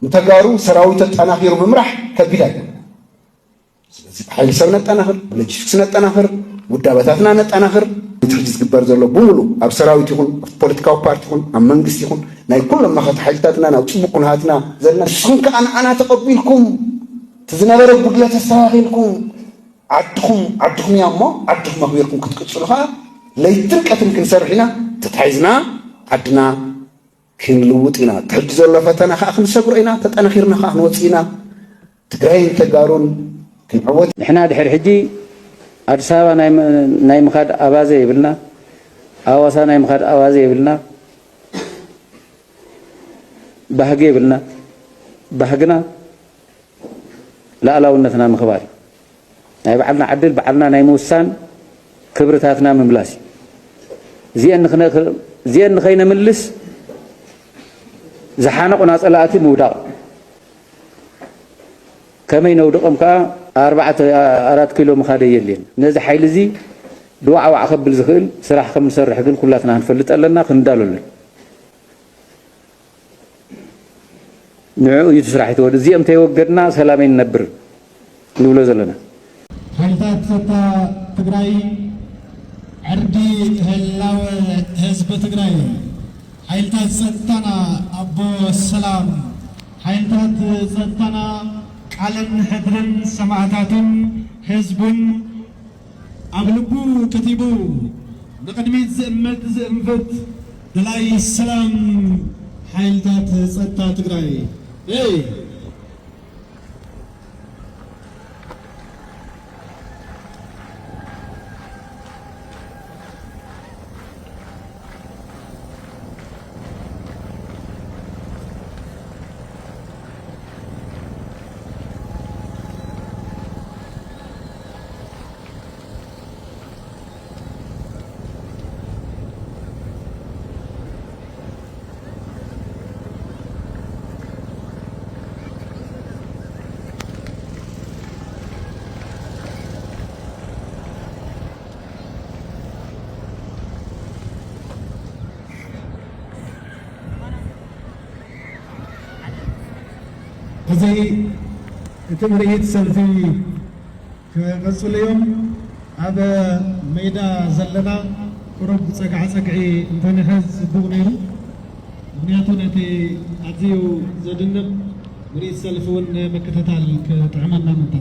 እንተጋሩ ሰራዊት ተጠናኺሩ ምምራሕ ከቢድ አይደለም። ስለዚህ ኃይል ሰብ ነጠናኽር፣ ሎጂስቲክስ ነጠናኽር፣ ውዳበታትና ነጠናኽር ትሕጂ ዝግበር ዘሎ ብምሉ ኣብ ሰራዊት ይኹን ኣብ ፖለቲካዊ ፓርቲ ይኹን ኣብ መንግስቲ ይኹን ናይ ኩሎም መኸት ሓይልታትና ናብ ፅቡቅ ኩነታትና ዘለና ንስኹም ከዓ ንዓና ተቐቢልኩም ትዝነበረ ጉድለት ተስተኻኺልኩም ዓድኹም እያ እሞ ዓድኹም ኣኽቢርኩም ክትቅፅሉ ከዓ ለይትን ቀትርን ክንሰርሕ ኢና ተታሒዝና ዓድና ክንልውጥ ኢና ትሕጂ ዘሎ ፈተና ከዓ ክንሰግሮ ኢና ተጠናኺርና ከዓ ክንወፅእ ኢና ትግራይን ተጋሩን ክንዕወት ንሕና ድሕሪ ሕጂ አዲስ አበባ ናይ ምኻድ ኣባዘ ይብልና ኣዋሳ ናይ ምኻድ ኣባዘ ይብልና ባህጊ ይብልና ባህግና ላዕላውነትና ምኽባር ናይ ባዕልና ዓድል ባዕልና ናይ ምውሳን ክብርታትና ምምላስ እዚአን ንኸይነምልስ ዝሓነቑና ጸላእቲ ምውዳቕ ከመይ ነውድቖም ከዓ 4 ኪሎ ምኻደ የለን ነዚ ሓይሊ እዚ ድዋዕዋዕ ከብል ዝኽእል ስራሕ ከም ንሰርሕ ግን ኩላትና ክንፈልጥ ኣለና ክንዳለለን ንዕኡ እዩ ስራሕ ይተወድ እዚኦም ተይወገድና ሰላመይ ንነብር ንብሎ ዘለና ሓይልታት ጸጥታ ትግራይ ዕርዲ ህላወ ህዝቢ ትግራይ ሓይልታት ጸጥታና ኣቦ ሰላም ሓይልታት ጸጥታና ቃልን ሕድርን ሰማዕታትን ህዝቡን ኣብ ልቡ ከቲቡ ንቅድሚት ዝእመት ዝእንፍት ድላይ ሰላም ሓይልታት ጸጥታ ትግራይ زي تمريت سلفي كقصل يوم هذا ميدا زلنا قرب سقعي انتنحز دوغنيرو بنياتو نتي عزيو زدنب مريد سلفون مكتتال كتعملنا منتا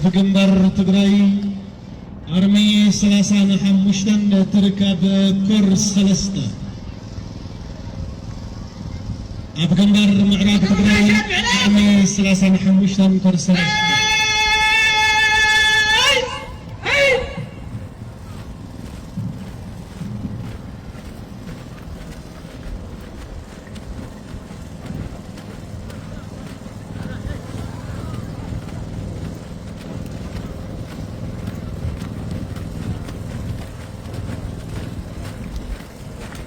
بجنبر تجري أرمي 35 تركب كورس خلصته بجنبر معرض تجري أرمي 35 كورس خلصته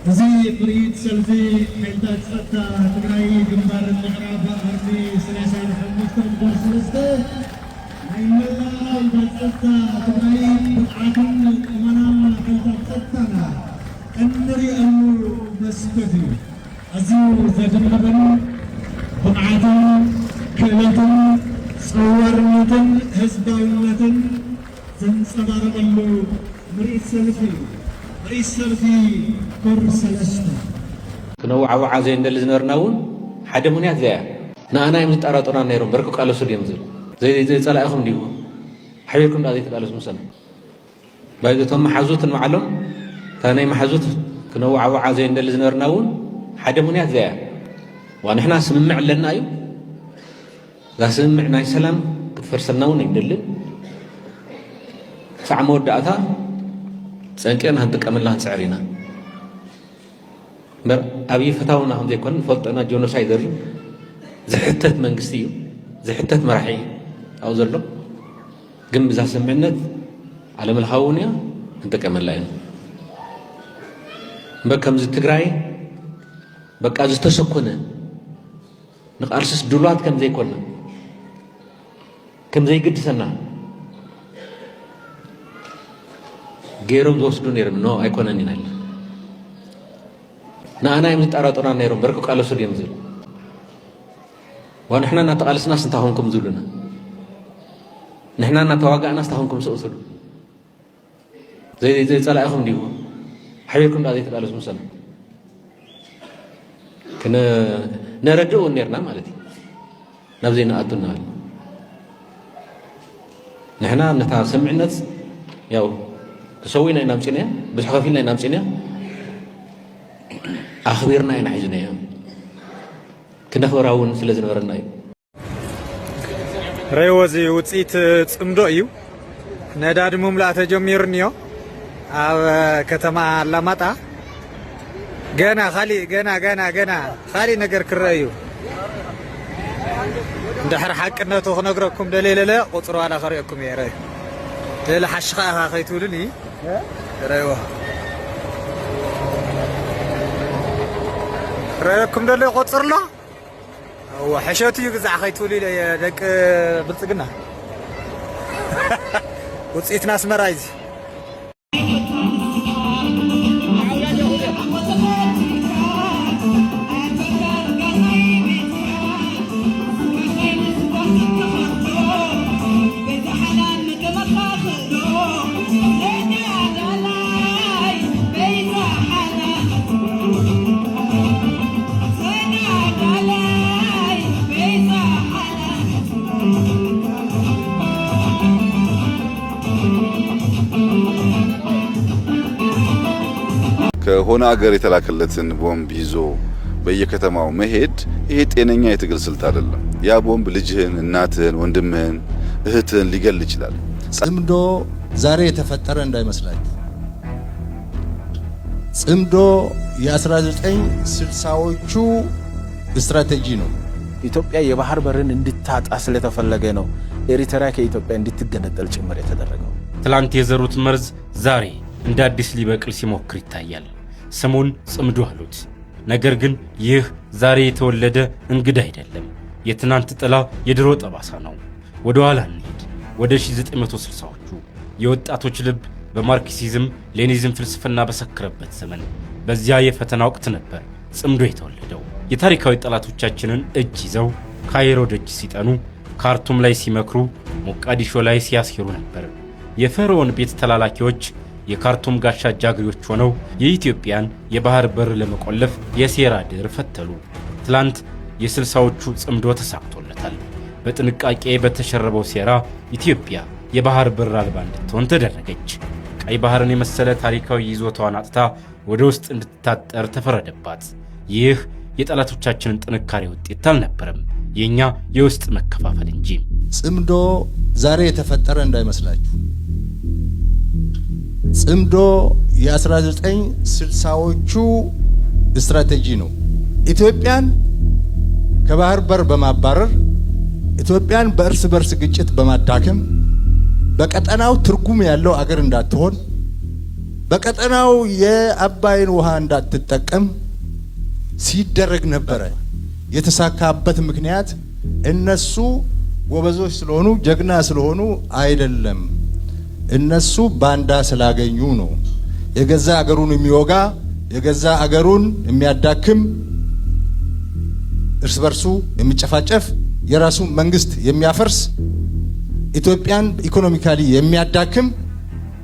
زي بريد سلفي حيلتات ጸጥታ ትግራይ ግንባር ምዕራብ አርሚ 35 كورس خلصته نايملا حيلتات ጸጥታ ትግራይ ብዓትን ቁመናን حيلتات ጸጥታና እንሪአሉ መስከቲ أزيو ዘደንበን ብዓትን ክእለትን ጽዋርነትን ህዝባዊነትን ዘንጸባረቀሉ ምርኢት ሰልፊ رئيس سلفي كورس سلسته كنوع وعزة عند الزنرناون حدا منيات ذا أنا يمزت أراطنا نيرون بركو قالوا سوديم زي صلاحهم ديو حبيبكم هذه تقالوا مثلا بعد ثم حزوت المعلم ثاني محزوت كنوع وعزة عند الزنرناون حدا منيات ذا ونحن سمع لنا أيو سمعنا السلام كتفرسنا ونجدل ساعة مودعتها سأنكينا هنتك أمن لها سعرنا أبي فتاونا هم ذي كون فلتنا جونوسايدر زحتت منقستيو زحتت مرحي أو زرلو قم بزا سمعنا على ملحاونيا هنتك أمن لها بكم زي تقرأي بكا زي تسكونا نقارسس دولات كم زي كونا كم زي قد سنة غيرهم دوسدو نيرم نو أيكونا نينال أنا يمزت أراتونا نيرم بركو قالوا سود يمزل ونحنا نتقالس ناس نتاهمكم زولنا نحنا نتواقع ناس تاهمكم سؤسل زي صلاحهم ديو حبيبكم هذه تقالس مسلم كنا نرجو نيرنا مالتي نبزينا أتونا نحنا نتا سمعنا ياو سوينا ينام سينيا بس حقفينا ينام سينيا أخبرنا ينحجنا يا كنا خبراون سلزنا ورنا ريوزي وتسيت صمدو نداد مملأة جميرنيو أو كتما لماتا جنا خالي نجر كرايو دحر حقنا تو نغركم دليل لا قطروا على خريكم يا راي لا حشقها خيتولني رايوه رايكم دليل قطر له وحشوتي يقزع خيتولي يا دك بلصقنا وصيت ناس مرايز ከሆነ አገር የተላከለትን ቦምብ ይዞ በየከተማው መሄድ ይሄ ጤነኛ የትግል ስልት አይደለም። ያ ቦምብ ልጅህን፣ እናትህን፣ ወንድምህን፣ እህትህን ሊገል ይችላል። ጽምዶ ዛሬ የተፈጠረ እንዳይመስላችሁ። ጽምዶ የ1960ዎቹ ስትራቴጂ ነው። ኢትዮጵያ የባህር በርን እንድታጣ ስለተፈለገ ነው ኤሪትሪያ ከኢትዮጵያ እንድትገነጠል ጭምር የተደረገው። ትላንት የዘሩት መርዝ ዛሬ እንደ አዲስ ሊበቅል ሲሞክር ይታያል። ስሙን ጽምዶ አሉት። ነገር ግን ይህ ዛሬ የተወለደ እንግዳ አይደለም። የትናንት ጥላ የድሮ ጠባሳ ነው። ወደ ኋላ እንሂድ። ወደ 1960ዎቹ የወጣቶች ልብ በማርክሲዝም ሌኒዝም ፍልስፍና በሰከረበት ዘመን በዚያ የፈተና ወቅት ነበር ጽምዶ የተወለደው። የታሪካዊ ጠላቶቻችንን እጅ ይዘው ካይሮ ደጅ ሲጠኑ፣ ካርቱም ላይ ሲመክሩ፣ ሞቃዲሾ ላይ ሲያስሩ ነበር። የፈርዖን ቤት ተላላኪዎች የካርቱም ጋሻ ጃግሬዎች ሆነው የኢትዮጵያን የባህር በር ለመቆለፍ የሴራ ድር ፈተሉ። ትላንት የ60ዎቹ ጽምዶ ተሳክቶለታል። በጥንቃቄ በተሸረበው ሴራ ኢትዮጵያ የባህር በር አልባ እንድትሆን ተደረገች። ቀይ ባህርን የመሰለ ታሪካዊ ይዞታዋን አጥታ ወደ ውስጥ እንድትታጠር ተፈረደባት። ይህ የጠላቶቻችንን ጥንካሬ ውጤት አልነበረም፣ የኛ የውስጥ መከፋፈል እንጂ። ጽምዶ ዛሬ የተፈጠረ እንዳይመስላችሁ። ጽምዶ የ1960ዎቹ ስትራቴጂ ነው። ኢትዮጵያን ከባህር በር በማባረር ኢትዮጵያን በእርስ በርስ ግጭት በማዳከም በቀጠናው ትርጉም ያለው አገር እንዳትሆን በቀጠናው የአባይን ውሃ እንዳትጠቀም ሲደረግ ነበረ። የተሳካበት ምክንያት እነሱ ጎበዞች ስለሆኑ ጀግና ስለሆኑ አይደለም። እነሱ ባንዳ ስላገኙ ነው። የገዛ አገሩን የሚወጋ የገዛ አገሩን የሚያዳክም እርስ በርሱ የሚጨፋጨፍ የራሱ መንግስት የሚያፈርስ ኢትዮጵያን ኢኮኖሚካሊ የሚያዳክም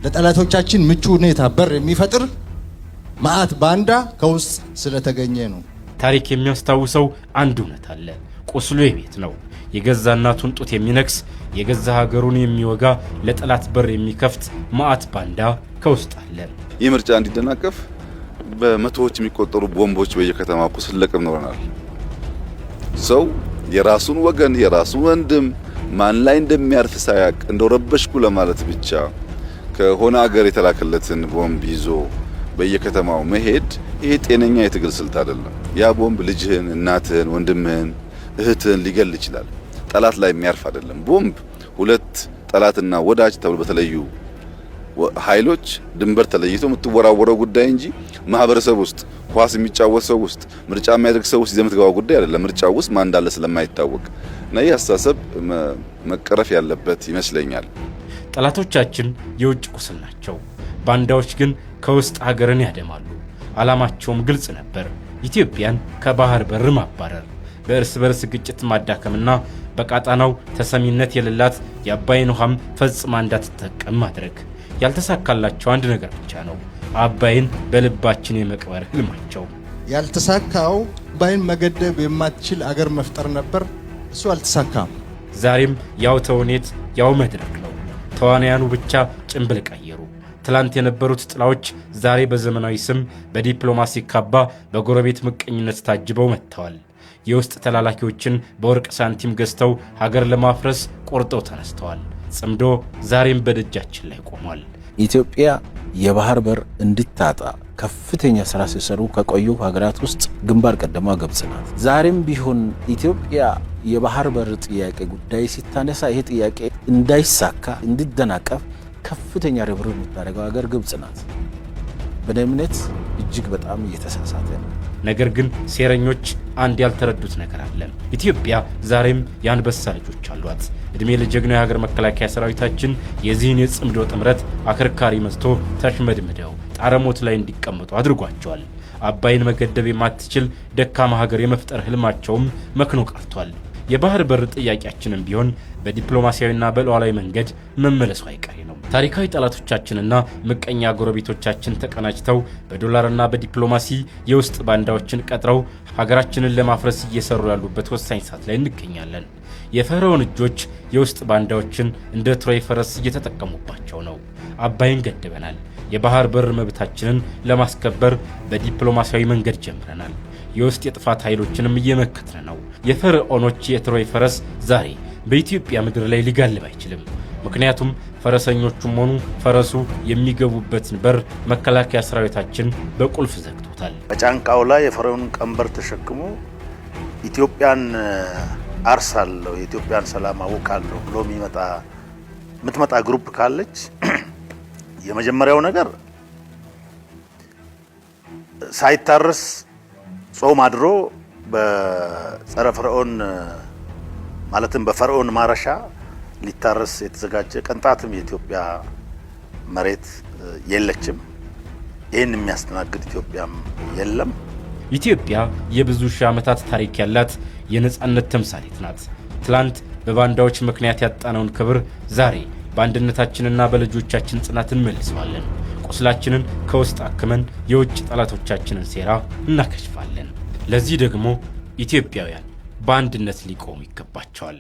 ለጠላቶቻችን ምቹ ሁኔታ በር የሚፈጥር ማአት ባንዳ ከውስጥ ስለተገኘ ነው። ታሪክ የሚያስታውሰው አንድ እውነት አለ። ቁስሉ የቤት ነው። የገዛ እናቱን ጡት የሚነክስ የገዛ ሀገሩን የሚወጋ ለጠላት በር የሚከፍት ማአት ባንዳ ከውስጥ አለ። ይህ ምርጫ እንዲደናቀፍ በመቶዎች የሚቆጠሩ ቦምቦች በየከተማው ስለቀም ኖረናል። ሰው የራሱን ወገን የራሱን ወንድም ማን ላይ እንደሚያርፍ ሳያቅ እንደው ረበሽኩ ለማለት ብቻ ከሆነ አገር የተላከለትን ቦምብ ይዞ በየከተማው መሄድ ይሄ ጤነኛ የትግል ስልት አይደለም። ያ ቦምብ ልጅህን፣ እናትህን፣ ወንድምህን፣ እህትህን ሊገል ይችላል። ጠላት ላይ የሚያርፍ አይደለም። ቦምብ ሁለት ጠላትና ወዳጅ ተብሎ በተለዩ ኃይሎች ድንበር ተለይቶ የምትወራወረው ጉዳይ እንጂ ማህበረሰብ ውስጥ ኳስ የሚጫወት ሰው ውስጥ ምርጫ የሚያደርግ ሰው ውስጥ የምትገባው ጉዳይ አይደለም። ምርጫው ውስጥ ማን እንዳለ ስለማይታወቅ እና ይህ አስተሳሰብ መቀረፍ ያለበት ይመስለኛል። ጠላቶቻችን የውጭ ቁስል ናቸው። ባንዳዎች ግን ከውስጥ ሀገርን ያደማሉ። ዓላማቸውም ግልጽ ነበር። ኢትዮጵያን ከባህር በር ማባረር፣ በእርስ በርስ ግጭት ማዳከምና በቃጣናው ተሰሚነት የሌላት የአባይን ውሃም ፈጽማ እንዳትጠቀም ማድረግ። ያልተሳካላቸው አንድ ነገር ብቻ ነው፣ አባይን በልባችን የመቅበር ህልማቸው። ያልተሳካው አባይን መገደብ የማትችል አገር መፍጠር ነበር። እሱ አልተሳካም። ዛሬም ያው ተውኔት ያው መድረክ ነው። ተዋናያኑ ብቻ ጭንብል ቀየሩ። ትላንት የነበሩት ጥላዎች ዛሬ በዘመናዊ ስም በዲፕሎማሲ ካባ በጎረቤት ምቀኝነት ታጅበው መጥተዋል። የውስጥ ተላላኪዎችን በወርቅ ሳንቲም ገዝተው ሀገር ለማፍረስ ቆርጠው ተነስተዋል። ጽምዶ ዛሬም በደጃችን ላይ ቆሟል። ኢትዮጵያ የባህር በር እንድታጣ ከፍተኛ ስራ ሲሰሩ ከቆዩ ሀገራት ውስጥ ግንባር ቀደማ ግብጽ ናት። ዛሬም ቢሆን ኢትዮጵያ የባህር በር ጥያቄ ጉዳይ ሲታነሳ ይሄ ጥያቄ እንዳይሳካ እንዲደናቀፍ ከፍተኛ ርብርብ የምታደርገው ሀገር ግብጽ ናት። በእምነት እጅግ በጣም እየተሳሳተ ነው። ነገር ግን ሴረኞች አንድ ያልተረዱት ነገር አለ። ኢትዮጵያ ዛሬም የአንበሳ ልጆች አሏት። እድሜ ለጀግናው የሀገር መከላከያ ሰራዊታችን የዚህን የጽምዶ ጥምረት አከርካሪ መስቶ ተሽመድምደው ጣረሞት ላይ እንዲቀመጡ አድርጓቸዋል። አባይን መገደብ የማትችል ደካማ ሀገር የመፍጠር ህልማቸውም መክኖ ቀርቷል። የባህር በር ጥያቄያችንም ቢሆን በዲፕሎማሲያዊና በሉዓላዊ መንገድ መመለሱ አይቀሬ ነው። ታሪካዊ ጠላቶቻችንና ምቀኛ ጎረቤቶቻችን ተቀናጅተው በዶላርና በዲፕሎማሲ የውስጥ ባንዳዎችን ቀጥረው ሀገራችንን ለማፍረስ እየሰሩ ያሉበት ወሳኝ ሰዓት ላይ እንገኛለን። የፈርዖን እጆች የውስጥ ባንዳዎችን እንደ ትሮይ ፈረስ እየተጠቀሙባቸው ነው። አባይን ገድበናል። የባህር በር መብታችንን ለማስከበር በዲፕሎማሲያዊ መንገድ ጀምረናል። የውስጥ የጥፋት ኃይሎችንም እየመከትን ነው። የፈርዖኖች የትሮይ ፈረስ ዛሬ በኢትዮጵያ ምድር ላይ ሊጋልብ አይችልም። ምክንያቱም ፈረሰኞቹም ሆኑ ፈረሱ የሚገቡበትን በር መከላከያ ሰራዊታችን በቁልፍ ዘግቶታል። በጫንቃው ላይ የፈርዖንን ቀንበር ተሸክሞ ኢትዮጵያን አርሳለሁ፣ የኢትዮጵያን ሰላም አውካለሁ ብሎ የምትመጣ ግሩፕ ካለች የመጀመሪያው ነገር ሳይታረስ ጾም አድሮ በጸረ ፈርዖን ማለትም በፈርዖን ማረሻ ሊታረስ የተዘጋጀ ቅንጣትም የኢትዮጵያ መሬት የለችም። ይህን የሚያስተናግድ ኢትዮጵያም የለም። ኢትዮጵያ የብዙ ሺህ ዓመታት ታሪክ ያላት የነጻነት ተምሳሌት ናት። ትላንት በባንዳዎች ምክንያት ያጣነውን ክብር ዛሬ በአንድነታችንና በልጆቻችን ጽናት እንመልሰዋለን። ቁስላችንን ከውስጥ አክመን የውጭ ጠላቶቻችንን ሴራ እናከሽፋለን። ለዚህ ደግሞ ኢትዮጵያውያን በአንድነት ሊቆሙ ይገባቸዋል።